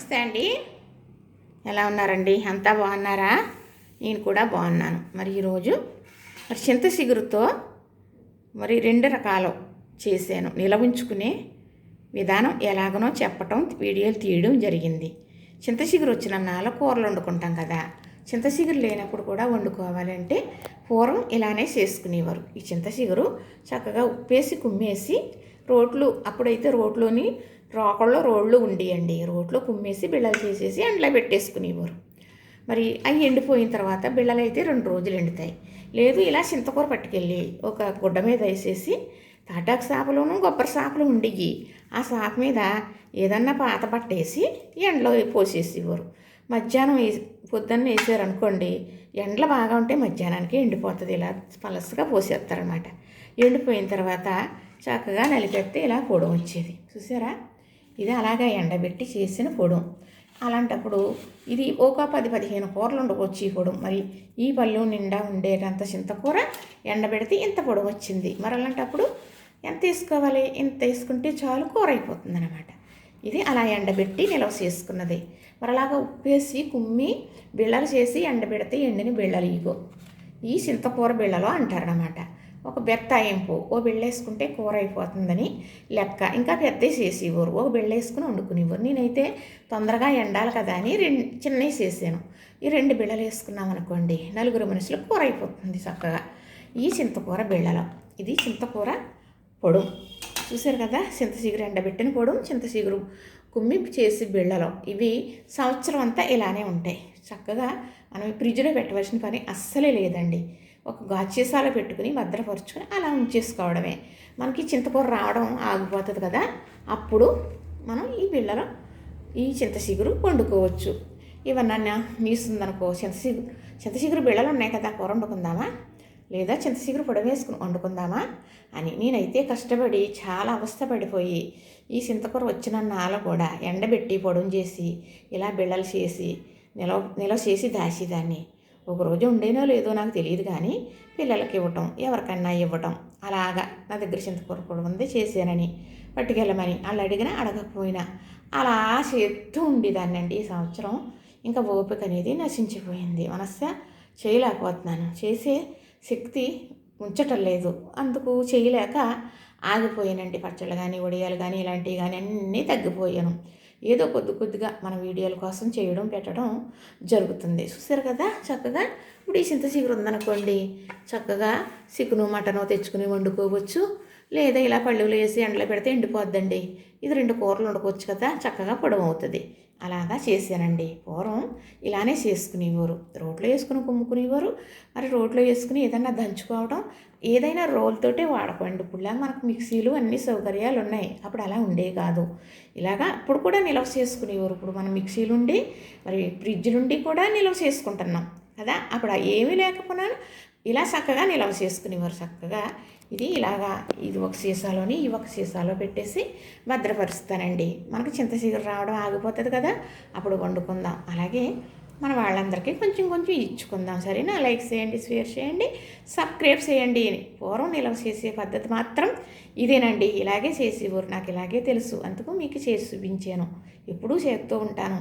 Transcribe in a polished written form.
నమస్తే అండి. ఎలా ఉన్నారండి? అంతా బాగున్నారా? నేను కూడా బాగున్నాను. మరి ఈరోజు చింత చిగురుతో రెండు రకాలు చేశాను. నిల్వ ఉంచుకునే విధానం ఎలాగనో చెప్పటం, వీడియోలు తీయడం జరిగింది. చింత చిగురు వచ్చిన నాలుగు కూరలు వండుకుంటాం కదా. చింత చిగురు లేనప్పుడు కూడా వండుకోవాలంటే పూర్వం ఇలానే చేసుకునేవారు. ఈ చింత చిగురు చక్కగా ఉప్పేసి కుమ్మేసి అప్పుడైతే రోట్లోని రోకల్లో రోళ్ళు ఉండేయండి. రోట్లో కుమ్మేసి బిళ్ళలు చేసేసి ఎండలో పెట్టేసుకునేవారు. మరి అవి ఎండిపోయిన తర్వాత బిళ్ళలు అయితే 2 రోజులు ఎండుతాయి. లేదు ఇలా చింతకూర పట్టుకెళ్ళి ఒక గుడ్డ మీద వేసేసి తాటాకు సాపలోనూ కొబ్బరి సాపలు ఉండేవి. ఆ సాప మీద ఏదన్నా పాత పట్టేసి ఎండలో పోసేసేవారు. మధ్యాహ్నం పొద్దున్న వేసారనుకోండి, ఎండలు బాగా ఉంటే మధ్యాహ్నానికి ఎండిపోతుంది. ఇలా పలసగా పోసేస్తారనమాట. ఎండిపోయిన తర్వాత చక్కగా నలిపెడితే ఇలా పొడం వచ్చేది. చూసారా? ఇది అలాగా ఎండబెట్టి చేసిన పొడం. అలాంటప్పుడు ఇది ఒక 10-15 కూరలు ఉండవచ్చు ఈ పొడం. మరి ఈ పళ్ళు నిండా ఉండేటంత చింతకూర ఎండబెడితే ఇంత పొడం వచ్చింది. మరి అలాంటప్పుడు ఎంత వేసుకోవాలి? ఇంత వేసుకుంటే చాలు, కూర అయిపోతుంది అనమాట. ఇది అలా ఎండబెట్టి నిల్వ చేసుకున్నది. మరి అలాగా ఉప్పేసి కుమ్మి బిళ్ళలు చేసి ఎండబెడితే ఎండిన బిళ్ళలు ఇగో ఈ చింతకూర బిళ్ళలు అంటారనమాట. ఒక బెత్తాయింపు ఓ బిళ్ళేసుకుంటే కూర అయిపోతుందని లెక్క. ఇంకా పెద్ద చేసేవారు, ఒక బిళ్ళేసుకుని వండుకునేవారు. నేనైతే తొందరగా ఎండాలి కదా అని చిన్నవి చేసాను. ఈ 2 బిళ్ళలు వేసుకున్నాం అనుకోండి, 4 మనుషులకు కూర అయిపోతుంది చక్కగా. ఈ చింతకూర బిళ్ళలు, ఇది చింతకూర పొడుం. చూసారు కదా? చింత చిగురు ఎండబెట్టిన పొడుం, చింత చిగురు కుమ్మి చేసి బిళ్ళలు. ఇవి సంవత్సరం అంతా ఇలానే ఉంటాయి. చక్కగా మనం ఫ్రిడ్జ్లో పెట్టవలసిన పని అస్సలే లేదండి. ఒక గాజీసాలో పెట్టుకుని భద్రపరుచుకొని అలా ఉంచేసుకోవడమే. మనకి చింతకూర రావడం ఆగిపోతుంది కదా, అప్పుడు మనం ఈ బిళ్ళలో ఈ చింత చిగురు వండుకోవచ్చు. ఇవన్నీ మీస్తుందనుకో, చింత చిగురు బిళ్ళలు ఉన్నాయి కదా, కూర వండుకుందామా లేదా చింత చిగురు పొడి వేసుకుని వండుకుందామా అని నేనైతే కష్టపడి చాలా అవస్థపడిపోయి ఈ చింతకూర వచ్చిన నాలో కూడా ఎండబెట్టి పొడం చేసి ఇలా బిళ్ళలు చేసి నిలవ చేసి దాచేదాన్ని. ఒకరోజు ఉండేనో లేదో నాకు తెలియదు, కానీ పిల్లలకి ఇవ్వటం, ఎవరికన్నా ఇవ్వటం, అలాగా నా దగ్గర చింతకూర పొడి ఉంది చేశానని పట్టుకెళ్ళమని వాళ్ళు అడిగినా అడగకపోయినా అలా చేస్తూ ఉండేదాన్ని అండి. ఈ సంవత్సరం ఇంకా ఓపిక అనేది నశించిపోయింది. మనస్స చేయలేకపోతున్నాను, చేసే శక్తి ఉంచటం లేదు. అందుకు చేయలేక ఆగిపోయానండి. పచ్చళ్ళు కానీ వడియాలు కానీ ఇలాంటివి కానీ అన్నీ తగ్గిపోయాను. ఏదో కొద్దిగా మన వీడియోల కోసం చేయడం పెట్టడం జరుగుతుంది. చూసారు కదా? చక్కగా ఇప్పుడు ఈ చింత చిగురు ఉందనుకోండి, చక్కగా చికెను మటను తెచ్చుకుని వండుకోవచ్చు. లేదా ఇలా పళ్ళులు వేసి ఎండలో పెడితే ఎండిపోద్దండి. ఇది 2 కూరలు వండుకోవచ్చు కదా, చక్కగా పొడవు అవుతుంది. అలాగా చేశానండి. పూర్వం ఇలానే చేసుకునేవారు. రోట్లో వేసుకుని కుమ్ముకునేవారు. మరి రోట్లో వేసుకుని ఏదన్నా దంచుకోవడం, ఏదైనా రోల్తోటే వాడుకోండి. ఇప్పుడులాగా మనకు మిక్సీలు అన్ని సౌకర్యాలు ఉన్నాయి. అప్పుడు అలా ఉండేవి కాదు. ఇలాగా అప్పుడు కూడా నిల్వ చేసుకునేవారు. ఇప్పుడు మనం మిక్సీలు ఉండి మరి ఫ్రిడ్జ్ నుండి కూడా నిల్వ చేసుకుంటున్నాం కదా. అప్పుడు ఏమీ లేకపోయినా ఇలా చక్కగా నిల్వ చేసుకునేవారు. చక్కగా ఇది ఒక సీసాలోని ఈ ఒక సీసాలో పెట్టేసి భద్రపరుస్తానండి. మనకు చింత చిగురు రావడం ఆగిపోతుంది కదా, అప్పుడు వండుకుందాం. అలాగే మన వాళ్ళందరికీ కొంచెం ఇచ్చుకుందాం. సరేనా? లైక్ చేయండి, షేర్ చేయండి, సబ్స్క్రైబ్ చేయండి. పూర్వం నిల్వ చేసే పద్ధతి మాత్రం ఇదేనండి. ఇలాగే చేసేవారు. నాకు ఇలాగే తెలుసు, అందుకు మీకు చేసి చూపించాను. ఎప్పుడూ చేస్తూ ఉంటాను.